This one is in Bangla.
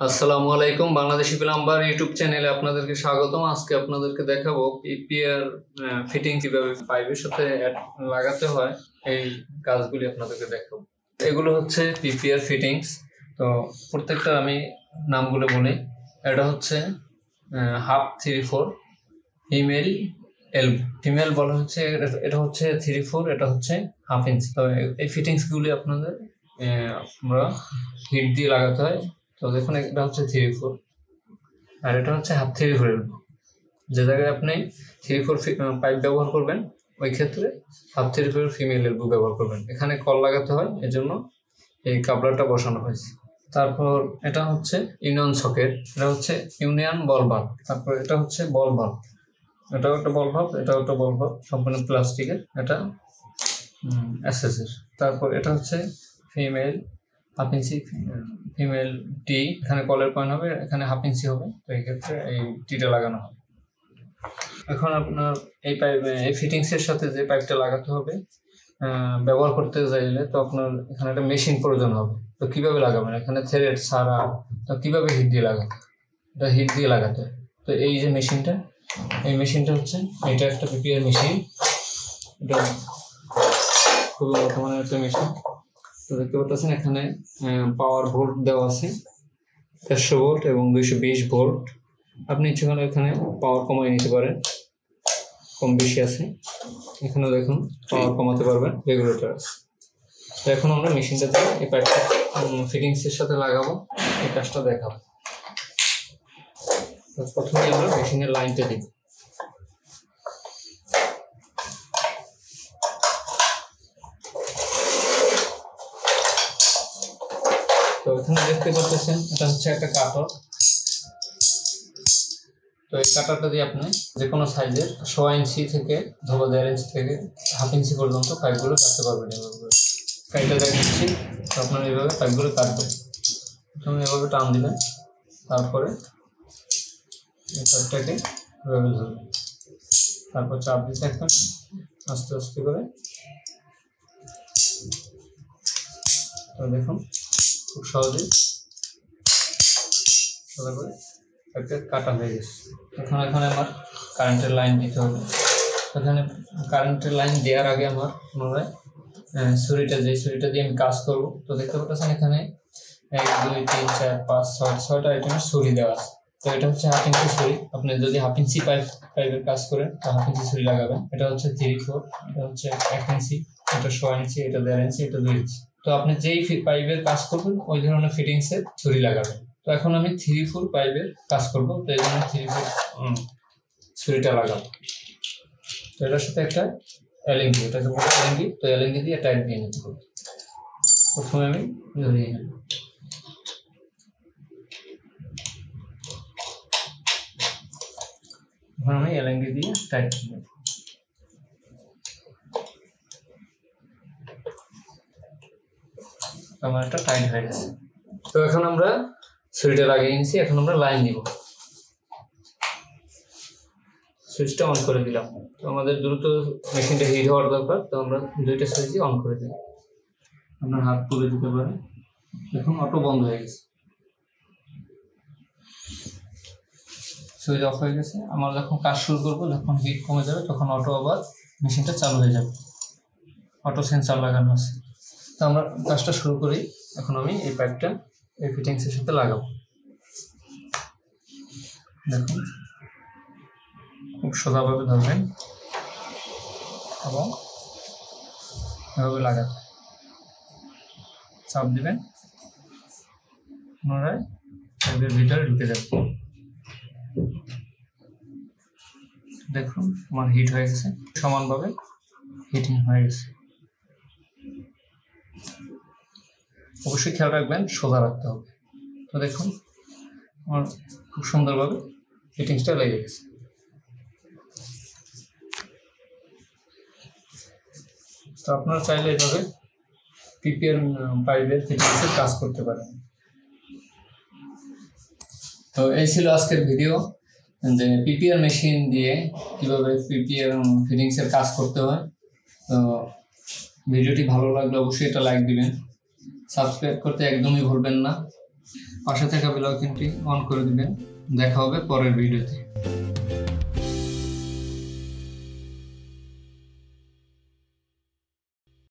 আসসালামু আলাইকুম। বাংলাদেশি প্লাম্বার ইউটিউব চ্যানেলে আপনাদেরকে স্বাগতম। আজকে আপনাদেরকে দেখাবো পিপিআর ফিটিং কিভাবে পাইপের সাথে লাগাতে হয়, এই কাজগুলি আপনাদেরকে দেখাবো। এগুলো হচ্ছে পিপিআর ফিটিংস। তো প্রত্যেকটা আমি নামগুলো বলি। এটা হচ্ছে 1/2 3/4 ফিমেল এলবো। ফিমেল বলা হচ্ছে, এটা হচ্ছে 3/4, এটা হচ্ছে 1/2 ইঞ্চি। তো এই ফিটিংসগুলি আপনাদের আমরা হিট দিয়ে লাগাতে হয়। তো দেখুন, এটা হচ্ছে 3/4 আর এটা হচ্ছে 1/2 3/4 এলবো। যে জায়গায় আপনি 3/4 পাইপ ব্যবহার করবেন, ওই ক্ষেত্রে 1/2 3/4 ফিমেল এলবো ব্যবহার করবেন। এখানে কল লাগাতে হয়, এজন্য এই কাপড়টা বসানো হয়েছে। তারপর এটা হচ্ছে ইউনিয়ন সকেট, এটা হচ্ছে ইউনিয়ন বল ভাল্ব। তারপর এটা হচ্ছে বল ভাল্ব, এটাও একটা বল ভাল্ব, এটাও একটা বল ভাল্ব, সম্পূর্ণ প্লাস্টিকের, এটা এসএসের। তারপর এটা হচ্ছে ফিমেল 1/2 ইঞ্চি ফিমেল টি। এখানে কলের পয়েন্ট হবে, এখানে 1/2 ইঞ্চি হবে, তো এই ক্ষেত্রে এই টিটা লাগানো হবে। এখন আপনার এই পাইপ, এই ফিটিংস এর সাথে যে পাইপটা লাগাতে হবে ব্যবহার করতে চাইলে, তো আপনার এখানে একটা মেশিন প্রয়োজন হবে। তো কিভাবে লাগাবেন, এখানে থ্রেড ছাড়া, তো কিভাবে হিট দিয়ে লাগাতে, এটা হিট দিয়ে লাগাতে হয়। তো এই যে মেশিনটা, এই মেশিনটা হচ্ছে, এটা একটা পিপিআর মেশিন। এটা খুবই বর্তমানে একটা মেশিন। তো দেখতে পাচ্ছেন এখানে পাওয়ার ভোল্ট দেওয়া আছে 150 ভোল্ট এবং 220 ভোল্ট। আপনি ইচ্ছাকরে এখানে পাওয়ার কমাই নিতে পারেন, কম বেশি আছে। এখানে দেখুন পাওয়ার কমাতে পারবেন, রেগুলেটর আছে। তো এখন আমরা মেশিনটাতে এই পাইপটা ফিটিংস এর সাথে লাগাবো, এই কাজটা দেখাবো। প্রথমে আমরা মেশিনের লাইনটা দিব। তো এখানে দেখতে পাচ্ছেন এটা হচ্ছে একটা কাটার। তো এই কাটারটা দিয়ে আপনি যে কোনো সাইজের 1.5 ইঞ্চি থেকে ধরো 1.5 ইঞ্চি থেকে 1/2 ইঞ্চি পর্যন্ত পাইপগুলো কাটতে পারবেন। এভাবে কাইটা দেখাচ্ছি, তো আপনারা এইভাবে পাইপগুলো কাটবেন। প্রথমে এভাবে টান দিবেন, তারপরে এই পাইপটাকে এভাবে ধরবেন, তারপর চাপ দিতে থাকবেন আস্তে আস্তে করে। তো দেখুন খুব সহজেই সোজা করে একটা কাটা হয়ে গেছে। এখন এখানে আমার কারেন্টের লাইন দিতে হবে। এখানে কারেন্টের লাইন দেওয়ার আগে আমার পুনরায় ছুরিটা, যে ছুরিটা দিয়ে আমি কাজ করব, তো দেখতে পাচ্ছেন এখানে 1 2 3 4 5 6 6টা আইটেমের ছুরি দেওয়া আছে। তো এটা হচ্ছে 1/2 ইঞ্চি ছুরি। আপনি যদি 1/2 ইঞ্চি পাইপের কাজ করেন, তো 1/2 ইঞ্চি ছুরি লাগাবেন। এটা হচ্ছে 3/4, এটা হচ্ছে 1 ইঞ্চি, এটা 1.5 ইঞ্চি, এটা 1.5 ইঞ্চি, এটা 2 ইঞ্চি। তো আপনি যেই পাইপের কাজ করবেন ওই ধরনের ফিটিংসের ছুরি লাগাবেন। তো এখন আমি 3/4 পাইপের কাজ করব, তো এই জন্য 3/4 ছুরিটা লাগাবো। তো এটার সাথে একটা এলএনগি, এটাকে বলে এলএনগি। তো এলএনগি দিয়ে টাইট দিয়ে নিতে হবে। প্রথমে আমি ধরিয়ে নেব। এখন আমি এলএনগি দিয়ে টাইট দিয়ে নেব। আমার একটা টাইট হয়ে গেছে। তো এখন আমরা ছুরিটা লাগিয়ে নিয়েছি, এখন আমরা লাইন দিব। সুইচটা অন করে দিলাম। তো আমাদের দ্রুত মেশিনটা হিট হওয়ার দরকার, তো আমরা দুইটা সুইচই অন করে দিই। আপনার হাত তুলে দিতে পারেন। এখন অটো বন্ধ হয়ে গেছে, সুইচ অফ হয়ে গেছে। আমরা যখন কাজ শুরু করবো, যখন হিট কমে যাবে, তখন অটো আবার মেশিনটা চালু হয়ে যাবে। অটো সেন্সর লাগানো আছে। তো আমরা কাজটা শুরু করি। এখন আমি এই পাইপটা এই ফিটিংসের সাথে লাগাবো। দেখুন খুব সোজাভাবে ধরবেন এবং এভাবে লাগাবেন, চাপ দিবেন, পুনরায় পাইপের ভিতরে ঢুকে যাবে। দেখুন আমার হিট হয়ে গেছে, সমানভাবে হিটিং হয়ে গেছে। অবশ্যই খেয়াল রাখবেন, সোজা রাখতে হবে। তো দেখুন আমার খুব সুন্দরভাবে ফিটিংসটা লেগে গেছে। তো আপনারা চাইলে এইভাবে পিপিআর পাইপের ফিটিংসের কাজ করতে পারেন। তো এই ছিল আজকের ভিডিও, যে পিপিআর মেশিন দিয়ে কিভাবে পিপিআর ফিটিংসের কাজ করতে হয়। তো ভিডিওটি ভালো লাগলে অবশ্যই এটা লাইক দিবেন, সাবস্ক্রাইব করতে একদমই ভুলবেন না। পাশে থাকা বেল আইকনটি অন করে দিবেন। দেখা হবে পরের ভিডিওতে।